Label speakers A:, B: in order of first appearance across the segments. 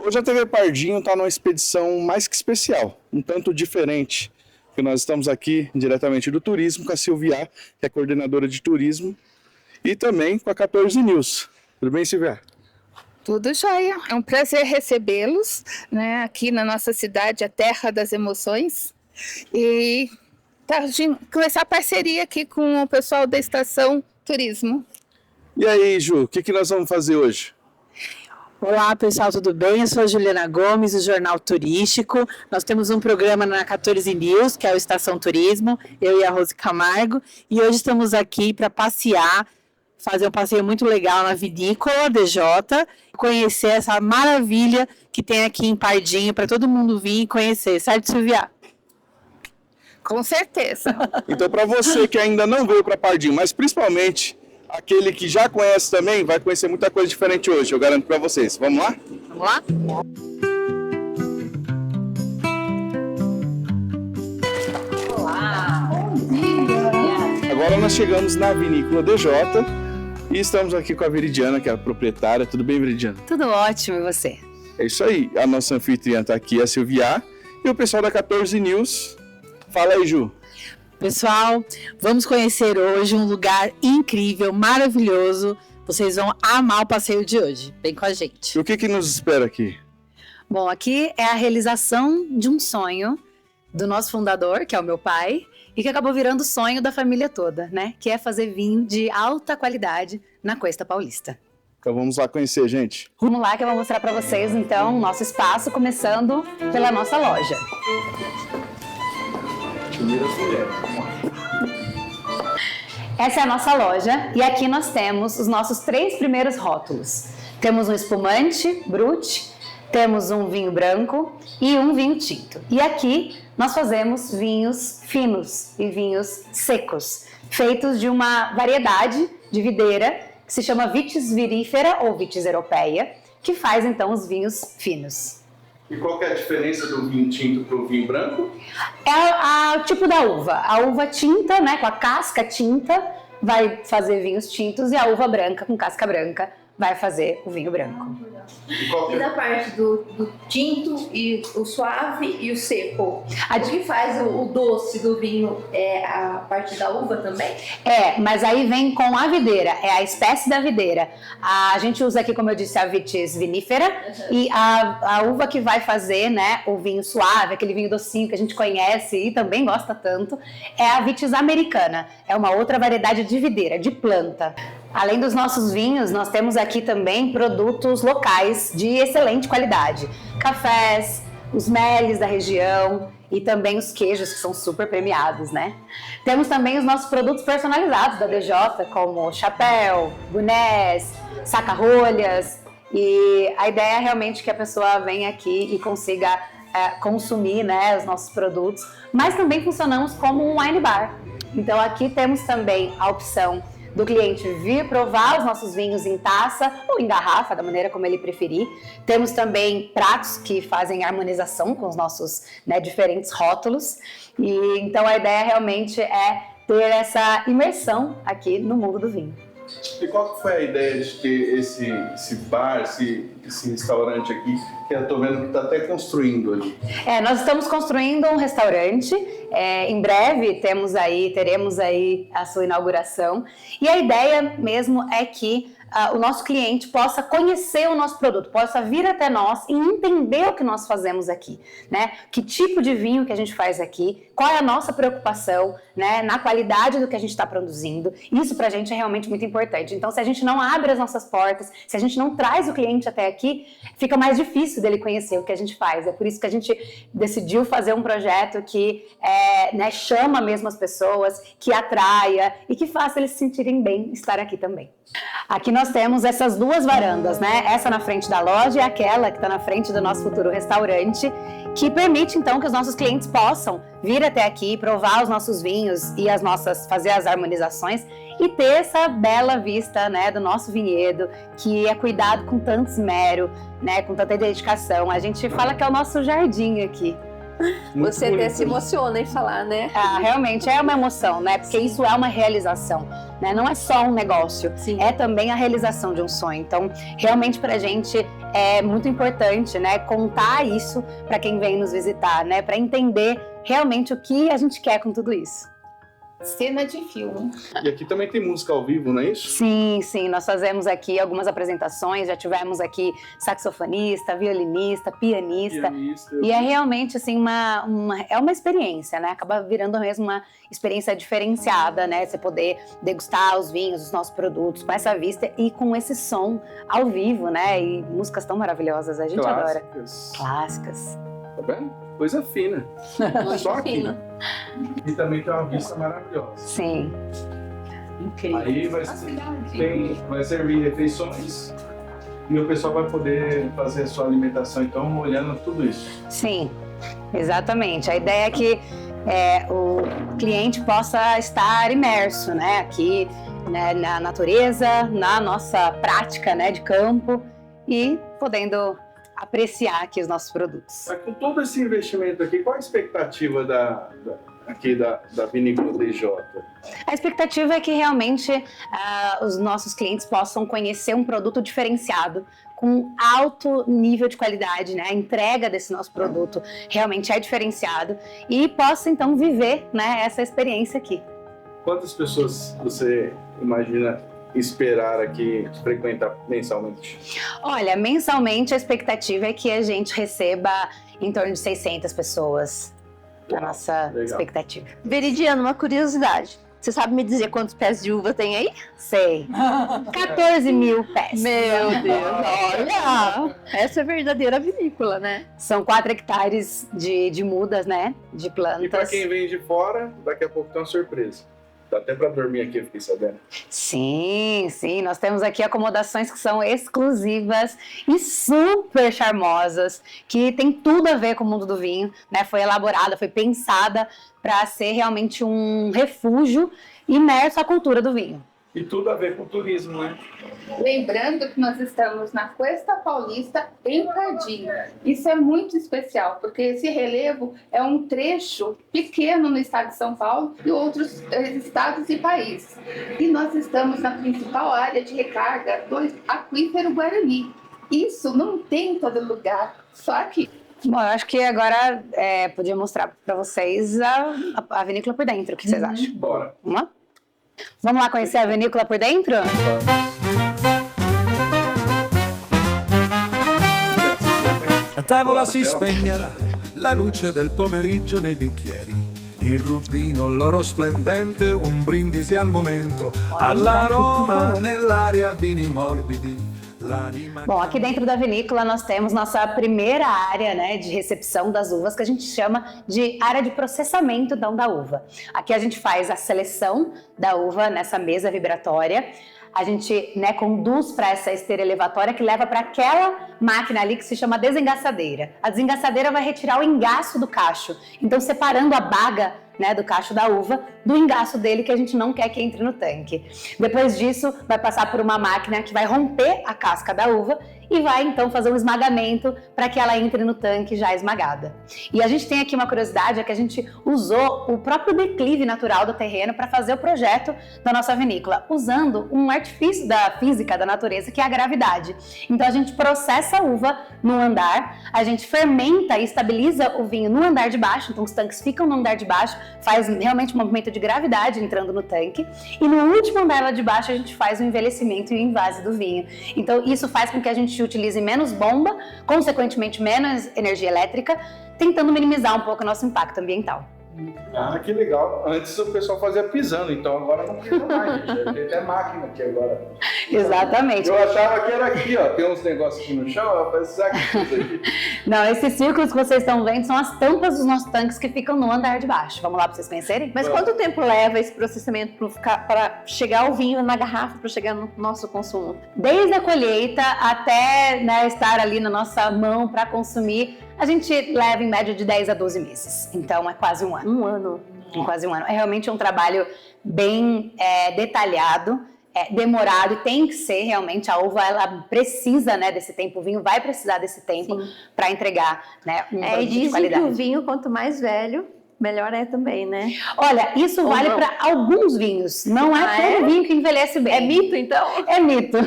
A: Hoje a TV Pardinho está numa expedição mais que especial, um tanto diferente, porque nós estamos aqui diretamente do turismo com a Silvia, que é coordenadora de turismo, e também com a 14 News. Tudo bem, Silvia?
B: Tudo jóia. É um prazer recebê-los, né, aqui na nossa cidade, a terra das emoções, e começar a parceria aqui com o pessoal da Estação Turismo.
A: E aí, Ju, o que nós vamos fazer hoje?
C: Olá, pessoal, tudo bem? Eu sou a Juliana Gomes, do Jornal Turístico. Nós temos um programa na 14 News, que é o Estação Turismo, eu e a Rose Camargo, e hoje estamos aqui para passear, fazer um passeio muito legal na Vinícola DJ, conhecer essa maravilha que tem aqui em Pardinho, para todo mundo vir e conhecer, certo, Silvia?
B: Com certeza.
A: Então, para você que ainda não veio para Pardinho, mas principalmente aquele que já conhece também, vai conhecer muita coisa diferente hoje, eu garanto para vocês. Vamos lá?
C: Vamos lá? Olá! Bom dia!
A: Agora nós chegamos na Vinícola DJ e estamos aqui com a Veridiana, que é a proprietária. Tudo bem, Veridiana?
C: Tudo ótimo, e você?
A: É isso aí, a nossa anfitriã está aqui, a Silvia, e o pessoal da 14 News. Fala aí, Ju.
C: Pessoal, vamos conhecer hoje um lugar incrível, maravilhoso. Vocês vão amar o passeio de hoje. Vem com a gente.
A: E o que nos espera aqui?
C: Bom, aqui é a realização de um sonho do nosso fundador, que é o meu pai, e que acabou virando sonho da família toda, né? Que é fazer vinho de alta qualidade na Costa Paulista.
A: Então vamos lá conhecer, gente.
C: Vamos lá que eu vou mostrar para vocês, então, o nosso espaço, começando pela nossa loja. Essa é a nossa loja e aqui nós temos os nossos 3 primeiros rótulos. Temos um espumante, brut, temos um vinho branco e um vinho tinto. E aqui nós fazemos vinhos finos e vinhos secos, feitos de uma variedade de videira que se chama Vitis virífera ou Vitis europeia, que faz então os vinhos finos.
A: E qual que é a diferença do vinho tinto para o vinho branco?
C: É o tipo da uva. A uva tinta, né, com a casca tinta, vai fazer vinhos tintos, e a uva branca, com casca branca, vai fazer o vinho branco.
D: E da parte do tinto, e o suave e o seco? O que faz o doce do vinho é a parte da uva também?
C: É, mas aí vem com a videira, é a espécie da videira. A gente usa aqui, como eu disse, a Vitis vinífera, e a uva que vai fazer, né, o vinho suave, aquele vinho docinho que a gente conhece e também gosta tanto, é a Vitis americana. É uma outra variedade de videira, de planta. Além dos nossos vinhos, nós temos aqui também produtos locais de excelente qualidade. Cafés, os meles da região e também os queijos, que são super premiados, né? Temos também os nossos produtos personalizados da DJ, como chapéu, bonés, saca-rolhas. E a ideia é realmente que a pessoa venha aqui e consiga consumir, né, os nossos produtos. Mas também funcionamos como um wine bar. Então aqui temos também a opção do cliente vir provar os nossos vinhos em taça ou em garrafa, da maneira como ele preferir. Temos também pratos que fazem harmonização com os nossos, né, diferentes rótulos. E então a ideia realmente é ter essa imersão aqui no mundo do vinho.
A: E qual que foi a ideia de ter esse bar, esse restaurante aqui, que eu estou vendo que está até construindo ali?
C: Nós estamos construindo um restaurante. Em breve teremos aí a sua inauguração. E a ideia mesmo é que o nosso cliente possa conhecer o nosso produto, possa vir até nós e entender o que nós fazemos aqui, né? Que tipo de vinho que a gente faz aqui, qual é a nossa preocupação, né, na qualidade do que a gente está produzindo. Isso pra gente é realmente muito importante. Então, se a gente não abre as nossas portas, se a gente não traz o cliente até aqui, fica mais difícil dele conhecer o que a gente faz. É por isso que a gente decidiu fazer um projeto que né, chama mesmo as pessoas, que atraia e que faça eles se sentirem bem estar aqui também. Aqui nós temos essas 2 varandas, né? Essa na frente da loja e aquela que está na frente do nosso futuro restaurante, que permite então que os nossos clientes possam vir até aqui, provar os nossos vinhos e fazer as harmonizações e ter essa bela vista, né, do nosso vinhedo, que é cuidado com tanto esmero, né, com tanta dedicação. A gente fala que é o nosso jardim aqui.
D: Você até se emociona em falar, né?
C: Realmente é uma emoção, né? Porque isso é uma realização, né? Não é só um negócio, é também a realização de um sonho. Então, realmente pra gente é muito importante, né, contar isso para quem vem nos visitar, né, para entender realmente o que a gente quer com tudo isso.
B: Cena de filme.
A: E aqui também tem música ao vivo, não é isso?
C: Sim, sim, nós fazemos aqui algumas apresentações, já tivemos aqui saxofonista, violinista, pianista. E é realmente assim é uma experiência, né? Acaba virando mesmo uma experiência diferenciada, né? Você poder degustar os vinhos, os nossos produtos com essa vista e com esse som ao vivo, né? E músicas tão maravilhosas, a gente adora. Clássicas.
A: Tá vendo? Coisa fina. Só aqui. E também tem uma vista maravilhosa.
C: Sim.
B: Incrível.
A: Aí vai servir refeições e o pessoal vai poder fazer a sua alimentação, então, olhando tudo isso.
C: Sim, exatamente. A ideia é que o cliente possa estar imerso, né, aqui, né, na natureza, na nossa prática, né, de campo e podendo apreciar aqui os nossos produtos.
A: Mas com todo esse investimento aqui, qual a expectativa da Vinícola DJ?
C: A expectativa é que realmente os nossos clientes possam conhecer um produto diferenciado, com alto nível de qualidade, né? A entrega desse nosso produto realmente é diferenciado e possa então viver, né, essa experiência aqui.
A: Quantas pessoas você imagina esperar aqui frequentar mensalmente?
C: Olha, mensalmente a expectativa é que a gente receba em torno de 600 pessoas. A nossa expectativa.
D: Veridiana, uma curiosidade. Você sabe me dizer quantos pés de uva tem aí?
C: Sei. 14 mil pés.
D: Meu Deus, olha! Essa é a verdadeira vinícola, né?
C: São 4 hectares de mudas, né? De plantas.
A: E para quem vem de fora, daqui a pouco tem uma surpresa. Dá até para dormir aqui, eu fiquei sabendo.
C: Sim, sim. Nós temos aqui acomodações que são exclusivas e super charmosas, que tem tudo a ver com o mundo do vinho, né? Foi elaborada, foi pensada para ser realmente um refúgio imerso à cultura do vinho.
A: E tudo a ver com o turismo, né?
B: Lembrando que nós estamos na Cuesta Paulista, em Pardinho. Isso é muito especial, porque esse relevo é um trecho pequeno no estado de São Paulo e outros estados e países. E nós estamos na principal área de recarga do aquífero Guarani. Isso não tem em todo lugar, só aqui.
C: Bom, eu acho que agora podia mostrar para vocês a vinícola por dentro. O que vocês acham?
A: Bora.
C: Vamos lá conhecer a vinícola por dentro?
E: A tavola si spegnerà la luce del pomeriggio nei bicchieri. Il rubino, l'oro splendente, un brindisi al momento, all'aroma nell'aria, vini morbidi.
C: Bom, aqui dentro da vinícola nós temos nossa primeira área, né, de recepção das uvas, que a gente chama de área de processamento da uva. Aqui a gente faz a seleção da uva nessa mesa vibratória. A gente, né, conduz para essa esteira elevatória que leva para aquela máquina ali que se chama desengaçadeira. A desengaçadeira vai retirar o engaço do cacho, então separando a baga, né, do cacho da uva do engaço dele, que a gente não quer que entre no tanque. Depois disso, vai passar por uma máquina que vai romper a casca da uva e vai então fazer um esmagamento para que ela entre no tanque já esmagada. E a gente tem aqui uma curiosidade, é que a gente usou o próprio declive natural do terreno para fazer o projeto da nossa vinícola, usando um artifício da física da natureza, que é a gravidade. Então a gente processa a uva no andar, a gente fermenta e estabiliza o vinho no andar de baixo, então os tanques ficam no andar de baixo, faz realmente um movimento de gravidade entrando no tanque, e no último andar lá de baixo a gente faz o envelhecimento e o invase do vinho. Então isso faz com que a gente utilize menos bomba, consequentemente menos energia elétrica, tentando minimizar um pouco o nosso impacto ambiental.
A: Ah, que legal. Antes o pessoal fazia pisando, então agora não pisa mais, gente. Tem até máquina aqui agora.
C: Exatamente.
A: Eu achava que era aqui, ó. Tem uns negócios aqui no chão, ó, parece aqui.
C: Não, esses círculos que vocês estão vendo são as tampas dos nossos tanques que ficam no andar de baixo. Vamos lá para vocês conhecerem?
D: Mas quanto tempo leva esse processamento para chegar o vinho na garrafa, para chegar no nosso consumo?
C: Desde a colheita até, né, estar ali na nossa mão para consumir, a gente leva em média de 10 a 12 meses. Então é quase um ano.
D: Um ano.
C: Quase um ano. É realmente um trabalho bem detalhado, demorado, e tem que ser realmente, a uva ela precisa, né, desse tempo, o vinho vai precisar desse tempo para entregar, né, um produto de
D: dizem
C: qualidade.
D: que o vinho, quanto mais velho, melhor é também, né?
C: Olha, isso
D: Ou
C: vale
D: não?
C: para alguns vinhos. Não é todo
D: é?
C: vinho que envelhece bem.
D: É mito, então?
C: É mito.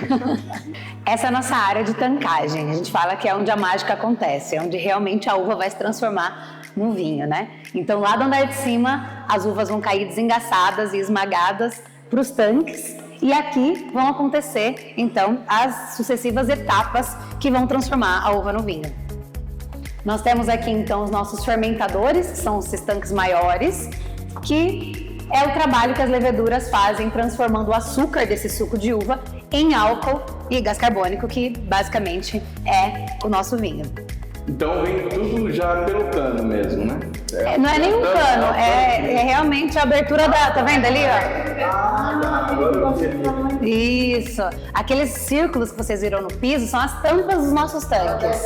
C: Essa é a nossa área de tancagem. A gente fala que é onde a mágica acontece, é onde realmente a uva vai se transformar no vinho, né? Então, lá do andar de cima, as uvas vão cair desengaçadas e esmagadas para os tanques. E aqui vão acontecer, então, as sucessivas etapas que vão transformar a uva no vinho. Nós temos aqui, então, os nossos fermentadores, que são esses tanques maiores, que é o trabalho que as leveduras fazem transformando o açúcar desse suco de uva em álcool e gás carbônico, que basicamente é o nosso vinho.
A: Então vem tudo já pelo cano mesmo, né?
C: Não é nem um cano, é realmente a abertura da... Tá vendo ali, ó? Isso. Aqueles círculos que vocês viram no piso são as tampas dos nossos tanques.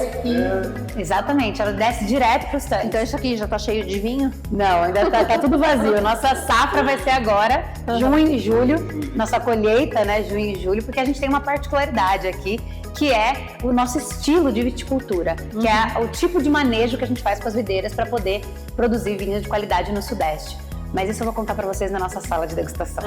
C: Exatamente, ela desce direto para os tanques.
D: Então isso aqui já tá cheio de vinho?
C: Não, ainda tá tudo vazio. Nossa safra vai ser agora, junho e julho. Nossa colheita, né, junho e julho, porque a gente tem uma particularidade aqui, que é o nosso estilo de viticultura, que é o tipo de manejo que a gente faz com as videiras para poder produzir vinhos de qualidade no Sudeste. Mas isso eu vou contar para vocês na nossa sala de degustação.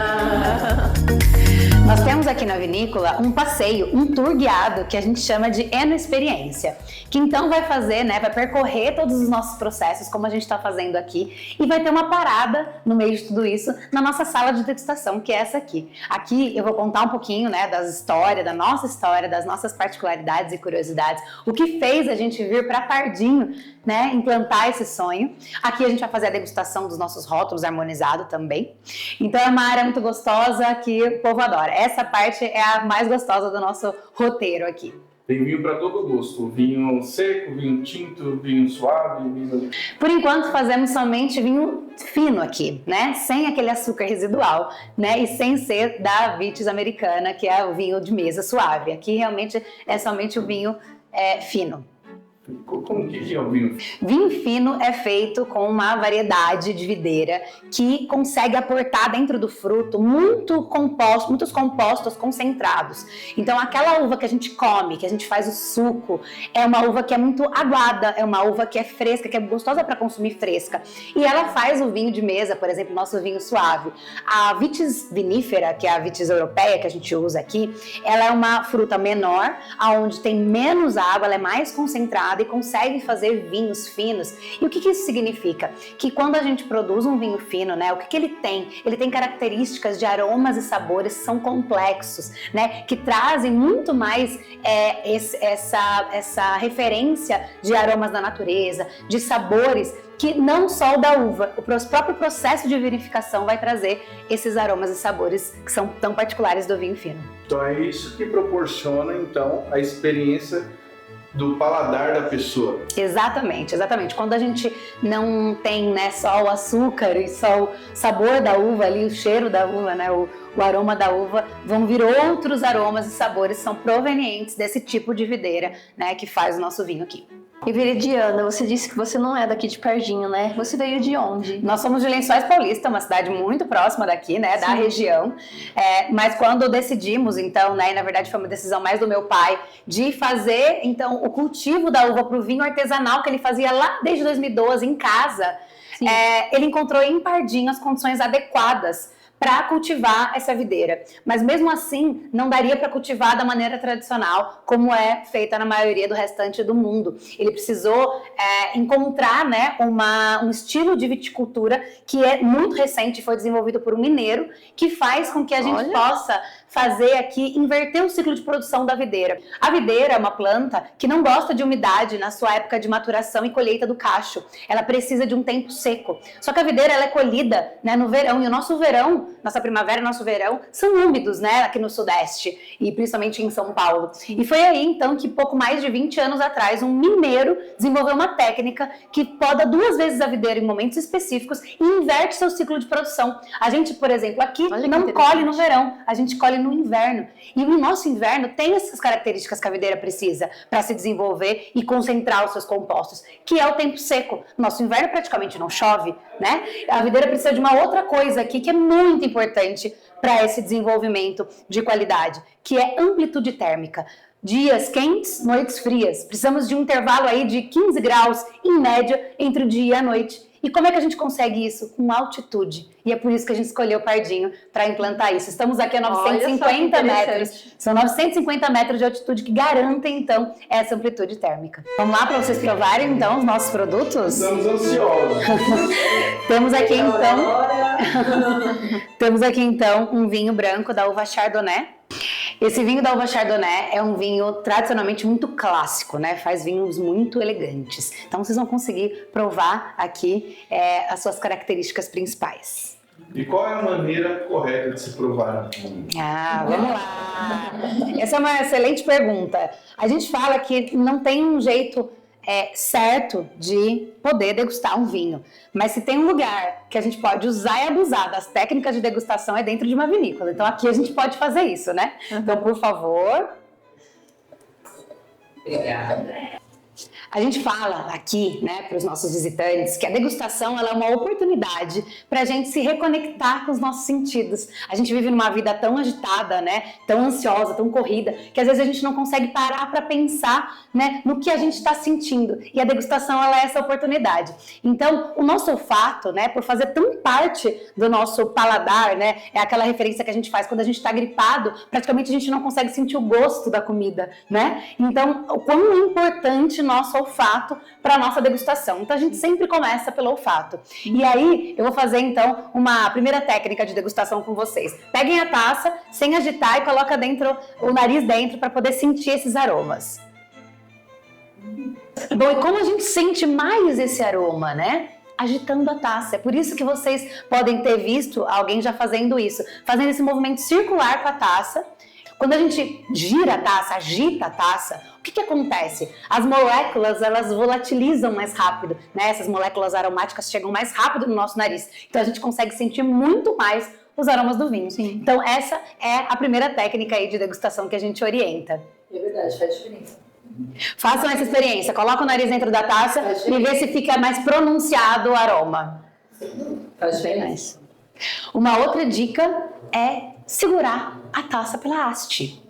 C: Nós temos aqui na vinícola um passeio, um tour guiado que a gente chama de Enoexperiência, que então vai fazer, né, vai percorrer todos os nossos processos, como a gente está fazendo aqui, e vai ter uma parada no meio de tudo isso na nossa sala de degustação, que é essa aqui. Aqui eu vou contar um pouquinho, né, das histórias, da nossa história, das nossas particularidades e curiosidades, o que fez a gente vir para Pardinho, né, implantar esse sonho. Aqui a gente vai fazer a degustação dos nossos rótulos harmonizados também. Então é uma área muito gostosa que o povo adora. Essa parte é a mais gostosa do nosso roteiro aqui.
A: Tem vinho para todo gosto, vinho seco, vinho tinto, vinho suave, vinho...
C: Por enquanto fazemos somente vinho fino aqui, né? Sem aquele açúcar residual, né? E sem ser da Vitis americana, que é o vinho de mesa suave. Aqui realmente é somente o vinho fino.
A: Como que é o vinho?
C: Vinho fino é feito com uma variedade de videira que consegue aportar dentro do fruto muitos compostos concentrados. Então aquela uva que a gente come, que a gente faz o suco, é uma uva que é muito aguada, é uma uva que é fresca, que é gostosa para consumir fresca. E ela faz o vinho de mesa, por exemplo, nosso vinho suave. A Vitis vinífera, que é a Vitis europeia que a gente usa aqui, ela é uma fruta menor, onde tem menos água, ela é mais concentrada e consegue fazer vinhos finos. E o que isso significa? Que quando a gente produz um vinho fino, né, o que ele tem? Ele tem características de aromas e sabores que são complexos, né, que trazem muito mais essa referência de aromas da natureza, de sabores que não só o da uva, o próprio processo de vinificação vai trazer esses aromas e sabores que são tão particulares do vinho fino.
A: Então é isso que proporciona, então, a experiência do paladar da pessoa.
C: Exatamente, exatamente. Quando a gente não tem, né, só o açúcar e só o sabor da uva ali, o cheiro da uva, né, o aroma da uva, vão vir outros aromas e sabores que são provenientes desse tipo de videira, né, que faz o nosso vinho aqui.
D: E Viridiana, você disse que você não é daqui de Pardinho, né? Você veio de onde?
C: Nós somos de Lençóis Paulista, uma cidade muito próxima daqui, né, da região. Mas quando decidimos, então, né, na verdade foi uma decisão mais do meu pai, de fazer, então, o cultivo da uva para o vinho artesanal que ele fazia lá desde 2012 em casa, ele encontrou em Pardinho as condições adequadas para cultivar essa videira. Mas mesmo assim, não daria para cultivar da maneira tradicional, como é feita na maioria do restante do mundo. Ele precisou encontrar, né, um estilo de viticultura que é muito recente, foi desenvolvido por um mineiro, que faz com que a gente possa fazer aqui, inverter o ciclo de produção da videira. A videira é uma planta que não gosta de umidade na sua época de maturação e colheita do cacho. Ela precisa de um tempo seco. Só que a videira ela é colhida, né, no verão, e o nosso verão, nossa primavera e nosso verão são úmidos, né, aqui no Sudeste, e principalmente em São Paulo. E foi aí, então, que pouco mais de 20 anos atrás, um mineiro desenvolveu uma técnica que poda 2 vezes a videira em momentos específicos e inverte seu ciclo de produção. A gente, por exemplo, aqui não colhe no verão, a gente colhe no inverno. E o nosso inverno tem essas características que a videira precisa para se desenvolver e concentrar os seus compostos, que é o tempo seco. Nosso inverno praticamente não chove, né? A videira precisa de uma outra coisa aqui que é muito importante para esse desenvolvimento de qualidade, que é amplitude térmica. Dias quentes, noites frias. Precisamos de um intervalo aí de 15 graus, em média, entre o dia e a noite. E como é que a gente consegue isso? Com altitude. E é por isso que a gente escolheu o Pardinho para implantar isso. Estamos aqui a 950 metros. São 950 metros de altitude que garantem, então, essa amplitude térmica. Vamos lá para vocês provarem, então, os nossos produtos?
A: Estamos ansiosos.
C: Temos aqui, então... Temos aqui, então, um vinho branco da uva Chardonnay. Esse vinho da uva Chardonnay é um vinho tradicionalmente muito clássico, né? Faz vinhos muito elegantes. Então vocês vão conseguir provar aqui as suas características principais.
A: E qual é a maneira correta de se provar?
C: Vamos lá! Essa é uma excelente pergunta. A gente fala que não tem um jeito certo de poder degustar um vinho. Mas se tem um lugar que a gente pode usar e abusar das técnicas de degustação é dentro de uma vinícola. Então aqui a gente pode fazer isso, né? Então, por favor.
D: Obrigada.
C: A gente fala aqui, né, para os nossos visitantes, que a degustação ela é uma oportunidade para a gente se reconectar com os nossos sentidos. A gente vive numa vida tão agitada, né, tão ansiosa, tão corrida, que às vezes a gente não consegue parar para pensar, né, no que a gente está sentindo. E a degustação ela é essa oportunidade. Então, o nosso olfato, né, por fazer tão parte do nosso paladar, né, é aquela referência que a gente faz quando a gente está gripado, praticamente a gente não consegue sentir o gosto da comida, né? Então, o quão é importante nosso olfato para a nossa degustação. Então a gente sempre começa pelo olfato. E aí eu vou fazer então uma primeira técnica de degustação com vocês. Peguem a taça sem agitar e coloca dentro o nariz dentro para poder sentir esses aromas. Bom, e como a gente sente mais esse aroma, né? Agitando a taça. É por isso que vocês podem ter visto alguém já fazendo isso, fazendo esse movimento circular com a taça. Quando a gente gira a taça, agita a taça, o que acontece? As moléculas, elas volatilizam mais rápido, né? Essas moléculas aromáticas chegam mais rápido no nosso nariz. Então a gente consegue sentir muito mais os aromas do vinho.
D: Sim.
C: Então essa é a primeira técnica aí de degustação que a gente orienta.
D: É verdade, faz diferença.
C: Façam essa experiência, coloca o nariz dentro da taça e vê se fica mais pronunciado o aroma.
D: Faz diferença.
C: Uma outra dica é segurar a taça pela haste.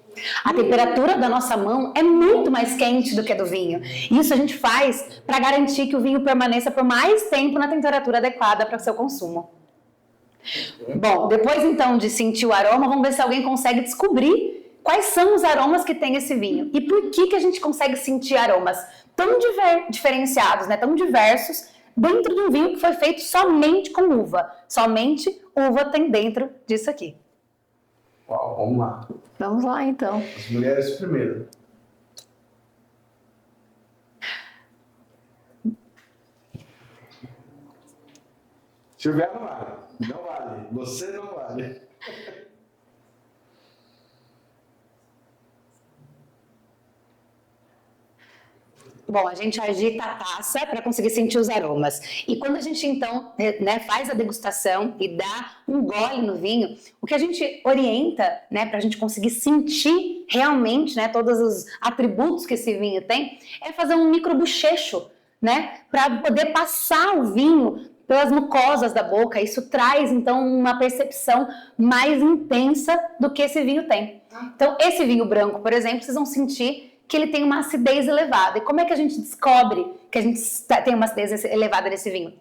C: A temperatura da nossa mão é muito mais quente do que a do vinho. Isso a gente faz para garantir que o vinho permaneça por mais tempo na temperatura adequada para o seu consumo. Bom, depois então de sentir o aroma, vamos ver se alguém consegue descobrir quais são os aromas que tem esse vinho. E por que a gente consegue sentir aromas tão diferenciados, né, tão diversos, dentro de um vinho que foi feito somente com uva. Somente uva tem dentro disso aqui.
A: Uau, vamos lá.
D: Vamos lá, então.
A: As mulheres primeiro. Silvia não vale. Não vale. Você não vale.
C: Bom, a gente agita a taça para conseguir sentir os aromas. E quando a gente, então, né, faz a degustação e dá um gole no vinho, o que a gente orienta, né, para a gente conseguir sentir realmente, né, todos os atributos que esse vinho tem, é fazer um microbochecho, né, para poder passar o vinho pelas mucosas da boca. Isso traz, então, uma percepção mais intensa do que esse vinho tem. Então, esse vinho branco, por exemplo, vocês vão sentir que ele tem uma acidez elevada. E como é que a gente descobre que a gente tem uma acidez elevada nesse vinho?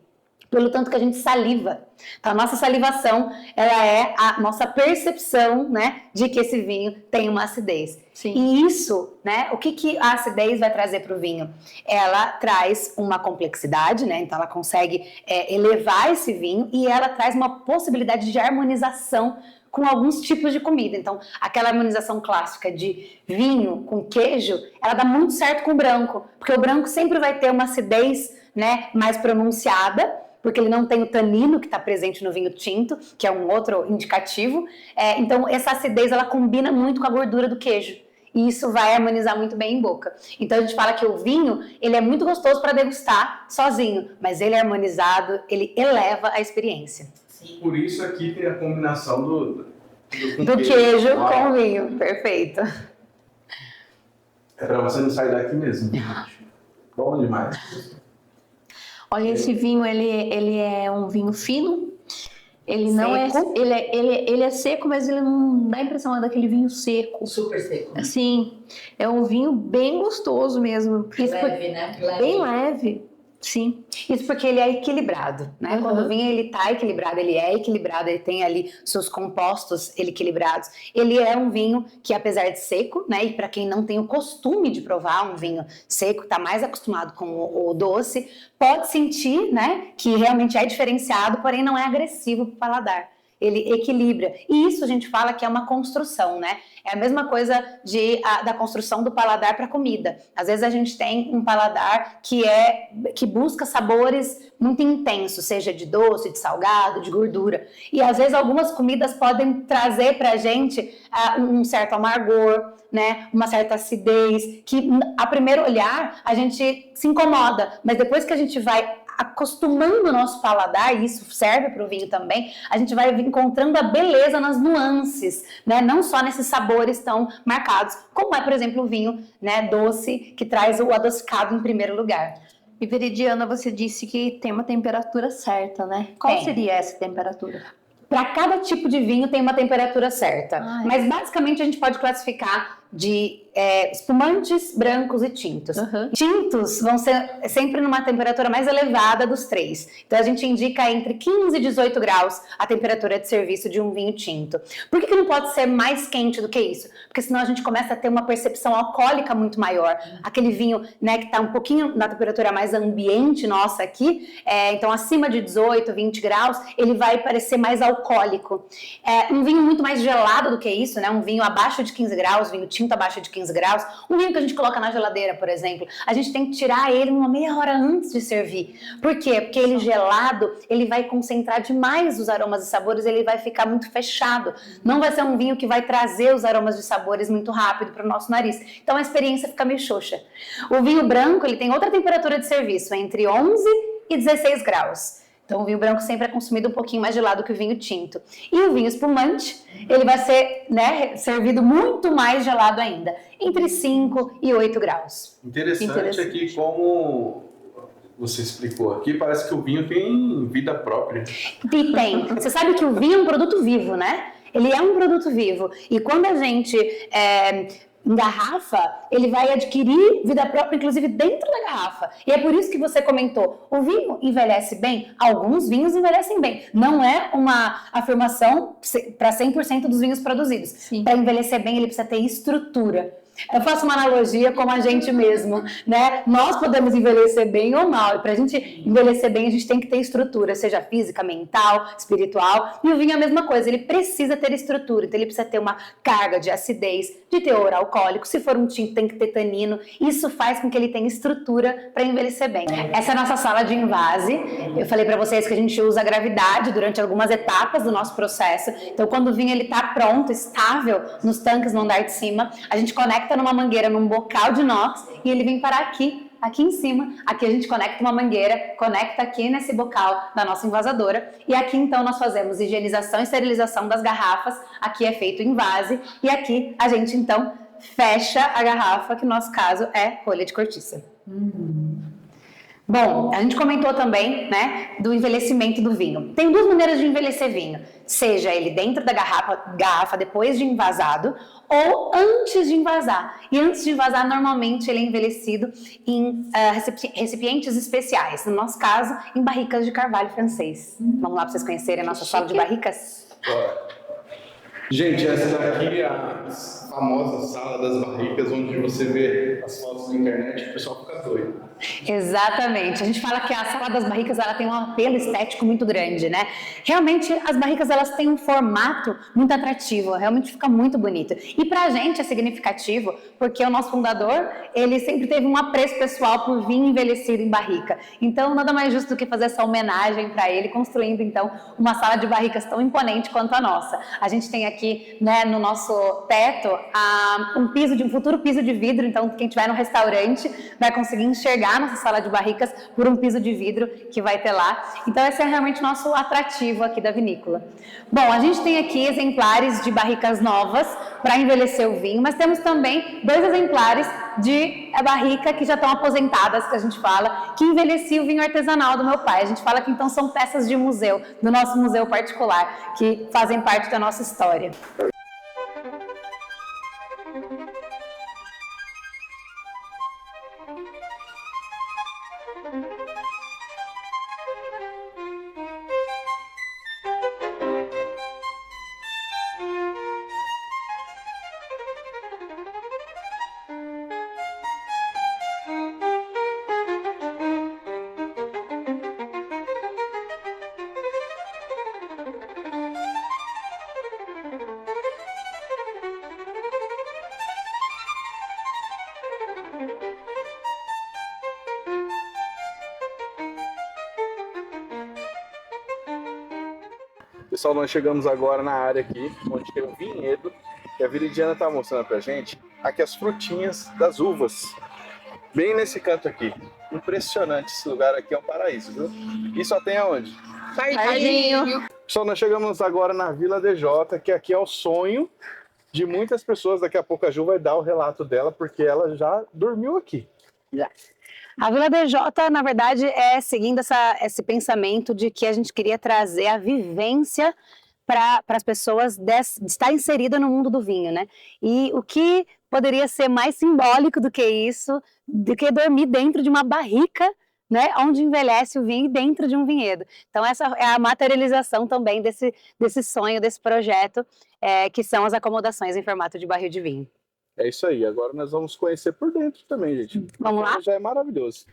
C: Pelo tanto que a gente saliva. Então, a nossa salivação, ela é a nossa percepção, né, de que esse vinho tem uma acidez.
D: Sim.
C: E isso, né, o que a acidez vai trazer para o vinho? Ela traz uma complexidade, né, então ela consegue elevar esse vinho e ela traz uma possibilidade de harmonização com alguns tipos de comida. Então, aquela harmonização clássica de vinho com queijo, ela dá muito certo com o branco, porque o branco sempre vai ter uma acidez, né, mais pronunciada, porque ele não tem o tanino que está presente no vinho tinto, que é um outro indicativo. Então, essa acidez, ela combina muito com a gordura do queijo. E isso vai harmonizar muito bem em boca. Então, a gente fala que o vinho, ele é muito gostoso para degustar sozinho, mas ele é harmonizado, ele eleva a experiência.
A: Por isso aqui tem a combinação do
C: queijo com o vinho. Perfeito.
A: É pra você não sair daqui mesmo. Bom demais.
D: Olha, esse vinho, ele é um vinho fino. Ele
C: Seco.
D: não é... Ele é seco, mas ele não dá a impressão daquele vinho seco.
F: Super seco.
D: Sim. É um vinho bem gostoso mesmo.
F: Leve, né? Leve.
D: Bem leve. Sim.
C: Isso porque ele é equilibrado, né?
D: Uhum.
C: Quando o vinho ele tá equilibrado, ele é equilibrado, ele tem ali seus compostos equilibrados. Ele é um vinho que, apesar de seco, né? E para quem não tem o costume de provar um vinho seco, tá mais acostumado com o doce, pode sentir, né? Que realmente é diferenciado, porém não é agressivo para o paladar. Ele equilibra. E isso a gente fala que é uma construção, né? É a mesma coisa da construção do paladar para comida. Às vezes a gente tem um paladar que busca sabores muito intensos, seja de doce, de salgado, de gordura. E às vezes algumas comidas podem trazer para a gente um certo amargor, né? Uma certa acidez, que a primeiro olhar a gente se incomoda, mas depois que a gente vai acostumando o nosso paladar, e isso serve para o vinho também, a gente vai encontrando a beleza nas nuances, né? Não só nesses sabores tão marcados, como é, por exemplo, o vinho, né, doce, que traz o adocicado em primeiro lugar.
D: E Veridiana, você disse que tem uma temperatura certa, né? Qual
C: Tem.
D: seria essa temperatura?
C: Para cada tipo de vinho tem uma temperatura certa,
D: Ai.
C: mas basicamente a gente pode classificar de espumantes, brancos e tintos.
D: Uhum.
C: Tintos vão ser sempre numa temperatura mais elevada dos três. Então a gente indica entre 15 e 18 graus a temperatura de serviço de um vinho tinto. Por que não pode ser mais quente do que isso? Porque senão a gente começa a ter uma percepção alcoólica muito maior. Aquele vinho, né, que está um pouquinho na temperatura mais ambiente nossa aqui, então acima de 18, 20 graus, ele vai parecer mais alcoólico. Um vinho muito mais gelado do que isso, né? Um vinho abaixo de 15 graus, vinho tinto abaixo de 15 graus, um vinho que a gente coloca na geladeira, por exemplo, a gente tem que tirar ele uma meia hora antes de servir. Por quê? Porque ele gelado, ele vai concentrar demais os aromas e sabores, ele vai ficar muito fechado. Não vai ser um vinho que vai trazer os aromas e sabores muito rápido para o nosso nariz. Então a experiência fica meio xoxa. O vinho branco, ele tem outra temperatura de serviço, entre 11 e 16 graus. Então o vinho branco sempre é consumido um pouquinho mais gelado que o vinho tinto. E o vinho espumante, ele vai ser, né, servido muito mais gelado ainda, entre 5 e 8 graus.
A: Interessante aqui como você explicou aqui, parece que o vinho tem vida própria.
C: E tem. Você sabe que o vinho é um produto vivo, né? Ele é um produto vivo. E quando a gente engarrafa, ele vai adquirir vida própria, inclusive dentro da garrafa. E é por isso que você comentou, o vinho envelhece bem? Alguns vinhos envelhecem bem. Não é uma afirmação para 100% dos vinhos produzidos. Para envelhecer bem, ele precisa ter estrutura. Eu faço uma analogia com a gente mesmo, né? Nós podemos envelhecer bem ou mal, e para a gente envelhecer bem, a gente tem que ter estrutura, seja física, mental, espiritual, e o vinho é a mesma coisa, ele precisa ter estrutura, então ele precisa ter uma carga de acidez, de teor alcoólico, se for um tinto tem que ter tanino, isso faz com que ele tenha estrutura para envelhecer bem. Essa é a nossa sala de invase, eu falei para vocês que a gente usa a gravidade durante algumas etapas do nosso processo, então quando o vinho ele está pronto, estável, nos tanques no andar de cima, a gente conecta numa mangueira, num bocal de inox, e ele vem parar aqui em cima. Aqui a gente conecta uma mangueira, conecta aqui nesse bocal da nossa envasadora, e aqui então nós fazemos higienização e esterilização das garrafas, aqui é feito em vase, e aqui a gente então fecha a garrafa, que no nosso caso é rolha de cortiça. Bom, a gente comentou também, né, do envelhecimento do vinho. Tem duas maneiras de envelhecer vinho, seja ele dentro da garrafa depois de envasado ou antes de envasar. E antes de envasar, normalmente ele é envelhecido em recipientes especiais, no nosso caso, em barricas de carvalho francês. Vamos lá para vocês conhecerem a nossa sala de barricas?
A: Gente, essa daqui é a famosa sala das barricas, onde você vê as fotos na internet e o pessoal fica doido.
C: Exatamente. A gente fala que a sala das barricas ela tem um apelo estético muito grande, né? Realmente as barricas elas têm um formato muito atrativo, realmente fica muito bonito. E pra gente é significativo porque o nosso fundador, ele sempre teve um apreço pessoal por vinho envelhecido em barrica. Então nada mais justo do que fazer essa homenagem para ele, construindo então uma sala de barricas tão imponente quanto a nossa. A gente tem aqui, né, no nosso teto um futuro piso de vidro, então quem estiver no restaurante vai conseguir enxergar nossa sala de barricas por um piso de vidro que vai ter lá. Então esse é realmente o nosso atrativo aqui da vinícola. Bom, a gente tem aqui exemplares de barricas novas para envelhecer o vinho, mas temos também 2 exemplares de barrica que já estão aposentadas, que a gente fala, que envelhecia o vinho artesanal do meu pai. A gente fala que então são peças de museu, do nosso museu particular, que fazem parte da nossa história.
A: Pessoal, nós chegamos agora na área aqui, onde tem um vinhedo, que a Viridiana tá mostrando pra gente, aqui as frutinhas das uvas. Bem nesse canto aqui. Impressionante, esse lugar aqui é um paraíso, viu? E só tem aonde?
B: Pardinho.
A: Pessoal, nós chegamos agora na Vila DJ, que aqui é o sonho de muitas pessoas. Daqui a pouco a Ju vai dar o relato dela, porque ela já dormiu aqui.
C: A Vila DJ, na verdade, é seguindo esse pensamento de que a gente queria trazer a vivência para as pessoas de estar inserida no mundo do vinho, né? E o que poderia ser mais simbólico do que isso, do que dormir dentro de uma barrica, né, onde envelhece o vinho dentro de um vinhedo. Então essa é a materialização também desse sonho, desse projeto, que são as acomodações em formato de barril de vinho.
A: É isso aí, agora nós vamos conhecer por dentro também, gente.
C: Vamos lá?
A: Já é maravilhoso.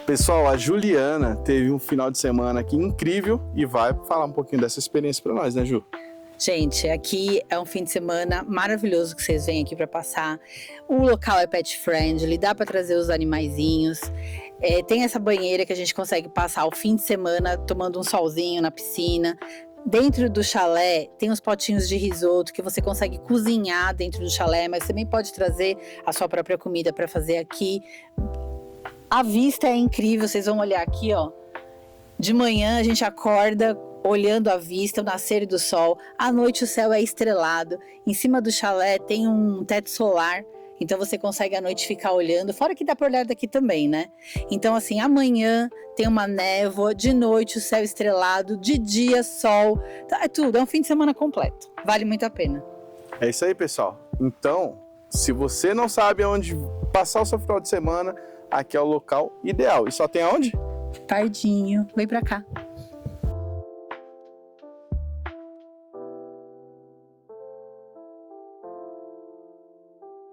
A: Pessoal, a Juliana teve um final de semana aqui incrível e vai falar um pouquinho dessa experiência para nós, né, Ju?
F: Gente, aqui é um fim de semana maravilhoso que vocês vêm aqui para passar. O local é pet friendly, dá para trazer os animaizinhos. Tem essa banheira que a gente consegue passar o fim de semana tomando um solzinho na piscina. Dentro do chalé tem os potinhos de risoto que você consegue cozinhar dentro do chalé, mas também pode trazer a sua própria comida para fazer aqui. A vista é incrível, vocês vão olhar aqui, ó. De manhã a gente acorda olhando a vista, o nascer do sol. À noite o céu é estrelado. Em cima do chalé tem um teto solar, então você consegue à noite ficar olhando. Fora que dá para olhar daqui também, né? Então assim, amanhã tem uma névoa, de noite o céu estrelado, de dia sol. É tudo, é um fim de semana completo. Vale muito a pena.
A: É isso aí, pessoal. Então, se você não sabe aonde passar o seu final de semana, aqui é o local ideal. E só tem aonde?
F: Pardinho, vem pra cá.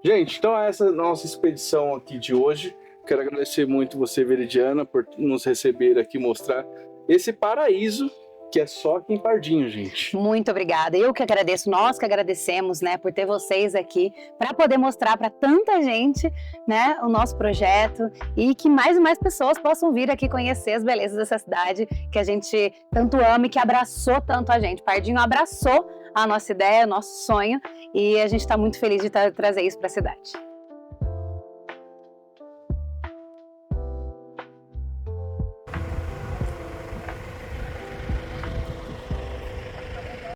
A: Gente, então essa é a nossa expedição aqui de hoje. Quero agradecer muito você, Viridiana, por nos receber aqui, mostrar esse paraíso que é só aqui em Pardinho, gente.
C: Muito obrigada. Eu que agradeço, nós que agradecemos, né, por ter vocês aqui para poder mostrar para tanta gente, né, o nosso projeto e que mais e mais pessoas possam vir aqui conhecer as belezas dessa cidade que a gente tanto ama e que abraçou tanto a gente. Pardinho abraçou a nossa ideia, o nosso sonho e a gente está muito feliz de trazer isso para a cidade.